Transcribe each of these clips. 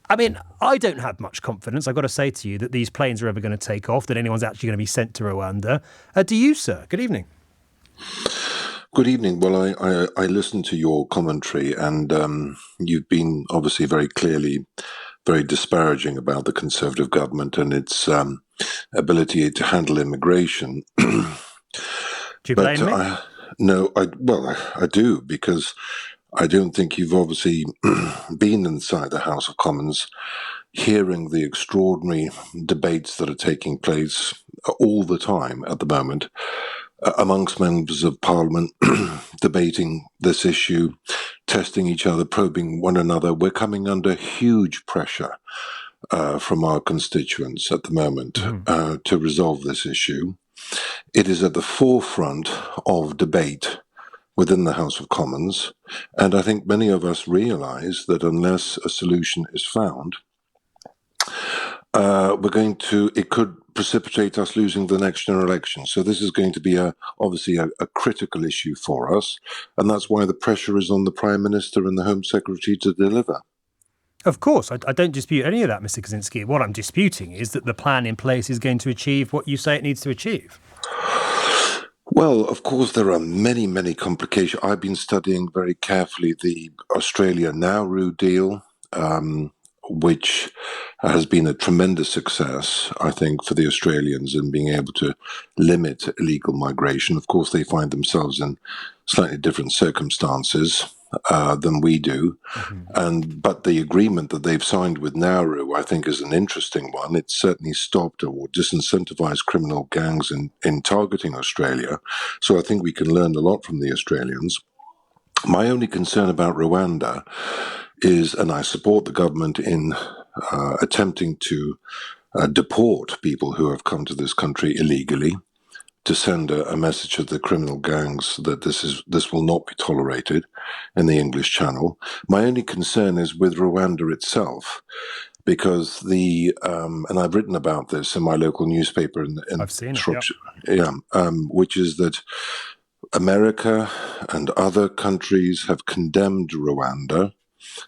I mean, I don't have much confidence, I've got to say to you, that these planes are ever going to take off, that anyone's actually going to be sent to Rwanda. Do you, sir? Good evening. Good evening. Well, I listened to your commentary, and you've been obviously very clearly very disparaging about the Conservative government and its ability to handle immigration. Do you But blame me? I do, because I don't think you've obviously been inside the House of Commons hearing the extraordinary debates that are taking place all the time at the moment amongst members of Parliament, debating this issue, testing each other, probing one another. We're coming under huge pressure from our constituents at the moment to resolve this issue. It is at the forefront of debate within the House of Commons, and I think many of us realise that unless a solution is found, it could precipitate us losing the next general election. So this is going to be obviously a critical issue for us, and that's why the pressure is on the Prime Minister and the Home Secretary to deliver. Of course, I don't dispute any of that, Mr. Kawczynski. What I'm disputing is that the plan in place is going to achieve what you say it needs to achieve. Well, of course, there are many, many complications. I've been studying very carefully the Australia-Nauru deal, which has been a tremendous success, I think, for the Australians in being able to limit illegal migration. Of course, they find themselves in slightly different circumstances than we do. But the agreement that they've signed with Nauru, I think, is an interesting one. It certainly stopped or disincentivized criminal gangs in targeting Australia. So I think we can learn a lot from the Australians. My only concern about Rwanda is, and I support the government in attempting to deport people who have come to this country illegally, to send a message to the criminal gangs that this will not be tolerated in the English Channel. My only concern is with Rwanda itself, because and I've written about this in my local newspaper in I've seen Shropshire, which is that America and other countries have condemned Rwanda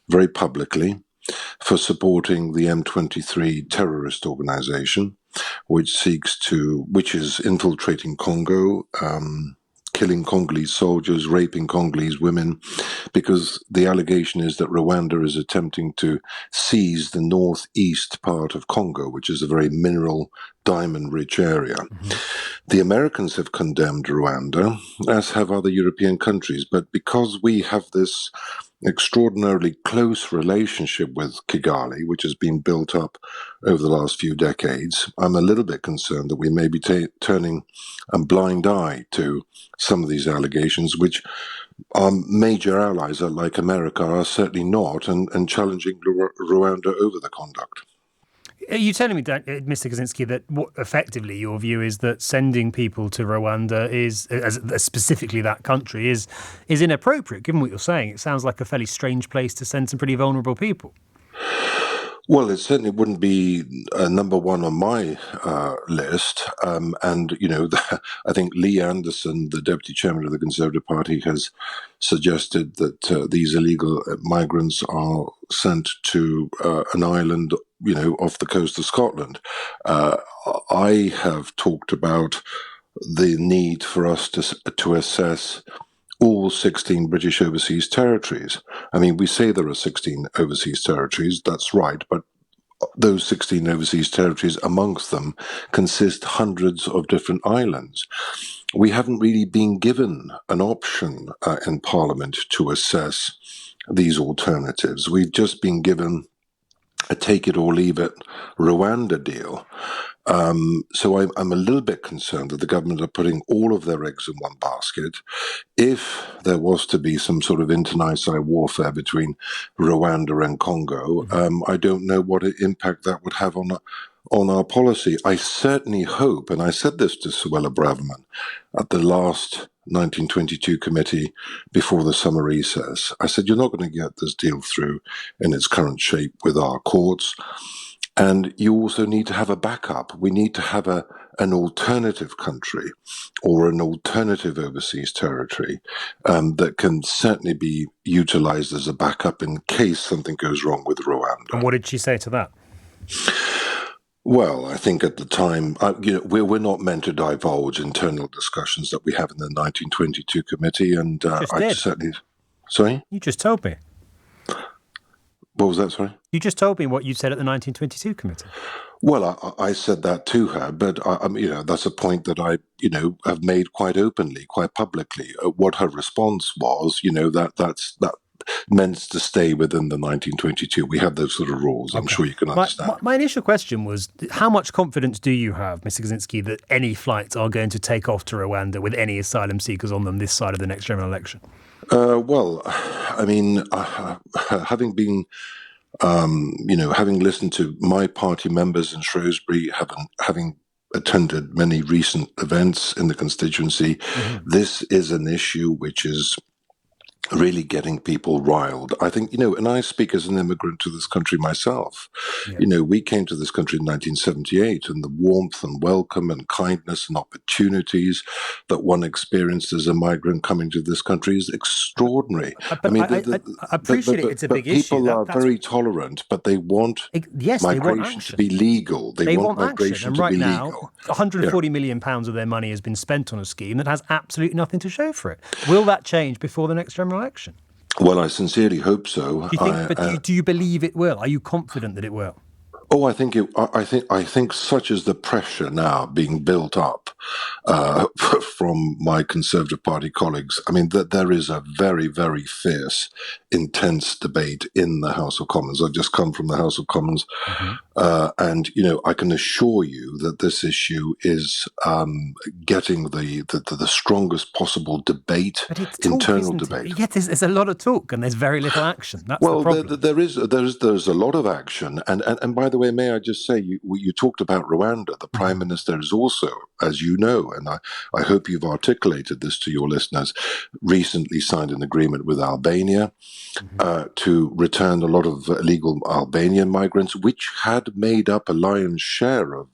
very publicly for supporting the M23 terrorist organization, which is infiltrating Congo, killing Congolese soldiers, raping Congolese women, because the allegation is that Rwanda is attempting to seize the northeast part of Congo, which is a very mineral, diamond-rich area. The Americans have condemned Rwanda, as have other European countries, but because we have this extraordinarily close relationship with Kigali, which has been built up over the last few decades, I'm a little bit concerned that we may be turning a blind eye to some of these allegations, which our major allies, like America, are certainly not, and challenging Rwanda over the conduct. Are you telling me, Mr. Kawczynski, that effectively your view is that sending people to Rwanda is, specifically that country, is inappropriate, given what you're saying? It sounds like a fairly strange place to send some pretty vulnerable people. Well, it certainly wouldn't be number one on my list. And, I think Lee Anderson, the deputy chairman of the Conservative Party, has suggested that these illegal migrants are sent to an island, off the coast of Scotland. I have talked about the need for us to assess all 16 British overseas territories. I mean, we say there are 16 overseas territories, that's right, but those 16 overseas territories, amongst them, consist hundreds of different islands. We haven't really been given an option in Parliament to assess these alternatives. We've just been given a take it or leave it Rwanda deal. So I'm a little bit concerned that the government are putting all of their eggs in one basket. If there was to be some sort of internecine warfare between Rwanda and Congo, I don't know what impact that would have on our policy. I certainly hope, and I said this to Suella Braverman at the last 1922 committee before the summer recess, I said, you're not going to get this deal through in its current shape with our courts. And you also need to have a backup. We need to have a an alternative country or an alternative overseas territory that can certainly be utilized as a backup in case something goes wrong with Rwanda. And what did she say to that? Well, I think at the time, we're not meant to divulge internal discussions that we have in the 1922 committee, and I certainly. Sorry? You just told me. What was that, sorry? You just told me what you said at the 1922 committee. Well, I said that to her, but that's a point that I, have made quite openly, quite publicly. What her response was, that's meant to stay within the 1922. We have those sort of rules. I'm sure you can understand. My initial question was, how much confidence do you have, Mr. Kawczynski, that any flights are going to take off to Rwanda with any asylum seekers on them this side of the next general election? Well, I mean, having been, having listened to my party members in Shrewsbury, having attended many recent events in the constituency, this is an issue which is really getting people riled. I think, and I speak as an immigrant to this country myself. Yeah. We came to this country in 1978, and the warmth and welcome and kindness and opportunities that one experienced as a migrant coming to this country is extraordinary. I appreciate it. It's a big issue. People are very tolerant, but they want migration to be legal. They want migration to be legal. £140 million of their money has been spent on a scheme that has absolutely nothing to show for it. Will that change before the next general election? Well, I sincerely hope so. Do you believe it will? Are you confident that it will? Oh, I think such is the pressure now being built up from my Conservative Party colleagues. I mean, that there is a very, very fierce, intense debate in the House of Commons. I've just come from the House of Commons, and I can assure you that this issue is getting the strongest possible debate, but it's internal talk, debate. Yeah, there's a lot of talk and there's very little action. That's the problem. There's a lot of action, and by the way, may I just say, you talked about Rwanda. The Prime Minister is also, as you know, and I hope you've articulated this to your listeners, recently signed an agreement with Albania to return a lot of illegal Albanian migrants, which had made up a lion's share of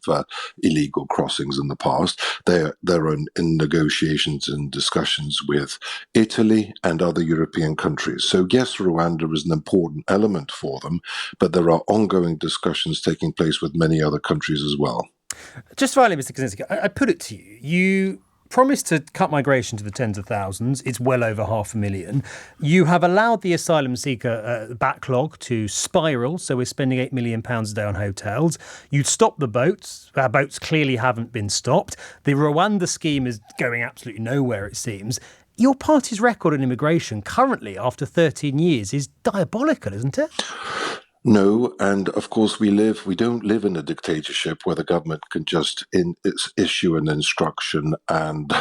illegal crossings in the past. They're in negotiations and discussions with Italy and other European countries. So yes, Rwanda is an important element for them, but there are ongoing discussions taking place with many other countries as well. Just finally, Mr. Kawczynski, I put it to you. You promised to cut migration to the tens of thousands. It's well over 500,000. You have allowed the asylum seeker backlog to spiral, so we're spending £8 million a day on hotels. You'd stop the boats. Our boats clearly haven't been stopped. The Rwanda scheme is going absolutely nowhere, it seems. Your party's record on immigration currently, after 13 years, is diabolical, isn't it? No, and of course we don't live in a dictatorship where the government can just issue an instruction and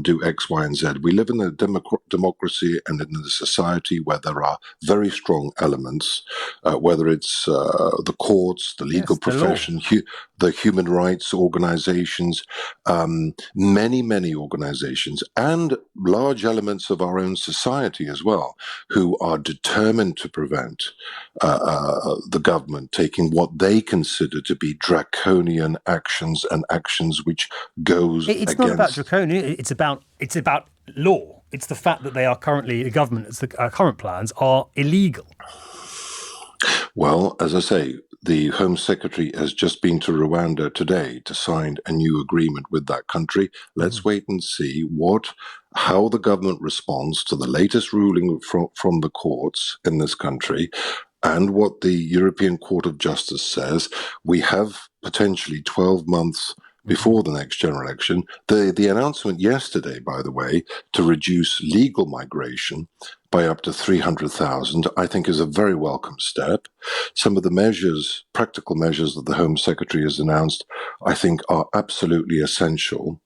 do X, Y, and Z. We live in a democracy and in a society where there are very strong elements, whether it's the courts, the legal profession, the human rights organizations, many organizations, and large elements of our own society as well, who are determined to prevent the government taking what they consider to be draconian actions and actions which goes against... It's not about draconian, it's about law. It's the fact that they are currently, the government's current plans are illegal. Well, as I say, the Home Secretary has just been to Rwanda today to sign a new agreement with that country. Let's wait and see how the government responds to the latest ruling from the courts in this country and what the European Court of Justice says. We have potentially 12 months before the next general election. The announcement yesterday, by the way, to reduce legal migration by up to 300,000, I think is a very welcome step. Some of the practical measures that the Home Secretary has announced, I think are absolutely essential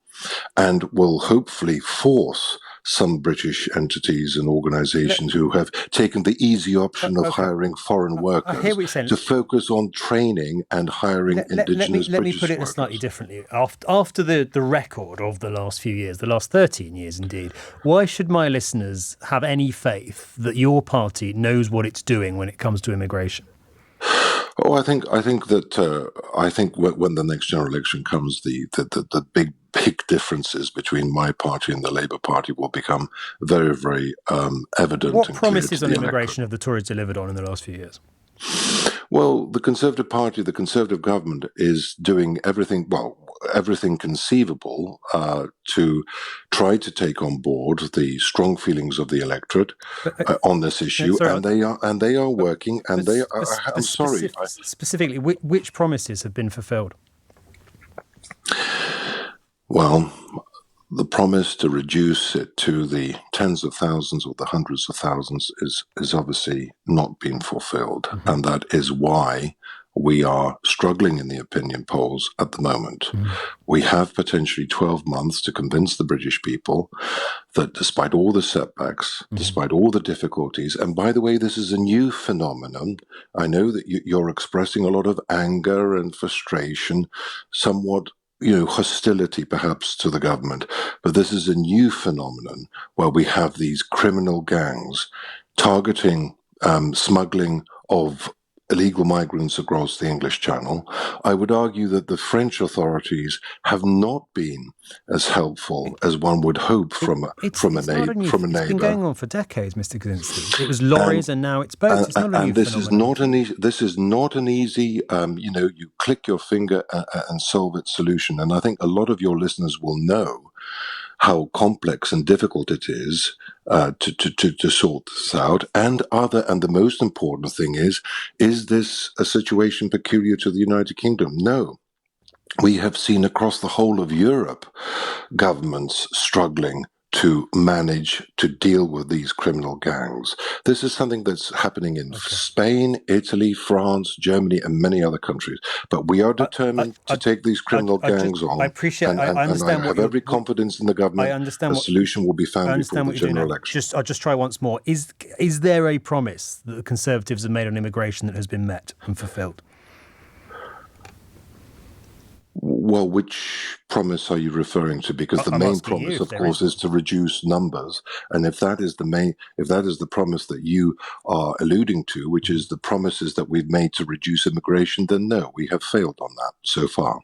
and will hopefully force some British entities and organizations who have taken the easy option of hiring foreign workers to focus on training and hiring indigenous British workers. Let me put it slightly differently. After the record of the last few years, the last 13 years indeed, why should my listeners have any faith that your party knows what it's doing when it comes to immigration? Oh, I think when the next general election comes, the big differences between my party and the Labour Party will become very, very evident What and clear promises to on the electorate. immigration have the Tories delivered on in the last few years? Well, the Conservative Party, the Conservative government is doing everything conceivable to try to take on board the strong feelings of the electorate But on this issue, sorry, and they are working. And they are. I'm sorry. Specifically, which promises have been fulfilled? Well, the promise to reduce it to the tens of thousands or the hundreds of thousands is obviously not being fulfilled. Mm-hmm. And that is why we are struggling in the opinion polls at the moment. Mm-hmm. We have potentially 12 months to convince the British people that despite all the setbacks, mm-hmm. despite all the difficulties, and by the way, this is a new phenomenon. I know that you're expressing a lot of anger and frustration, somewhat hostility perhaps to the government. But this is a new phenomenon where we have these criminal gangs targeting smuggling of illegal migrants across the English Channel. I would argue that the French authorities have not been as helpful as one would hope from a neighbour. It's been going on for decades, Mr. Kawczynski. It was lorries and now it's boats. It's not a new phenomenon. This is not an easy, you click your finger and solve it solution. And I think a lot of your listeners will know how complex and difficult it is to sort this out. And the most important thing is this a situation peculiar to the United Kingdom? No. We have seen across the whole of Europe governments struggling to manage to deal with these criminal gangs. This is something that's happening in Spain, Italy, France, Germany, and many other countries. But we are determined to take these criminal gangs on. I have every confidence in the government. I understand a solution will be found before the general election. I'll just try once more. Is there a promise that the Conservatives have made on immigration that has been met and fulfilled? Well, which promise are you referring to? Because the main promise, of course, is to reduce numbers. And if that is the promise that you are alluding to, which is the promises that we've made to reduce immigration, then no, we have failed on that so far.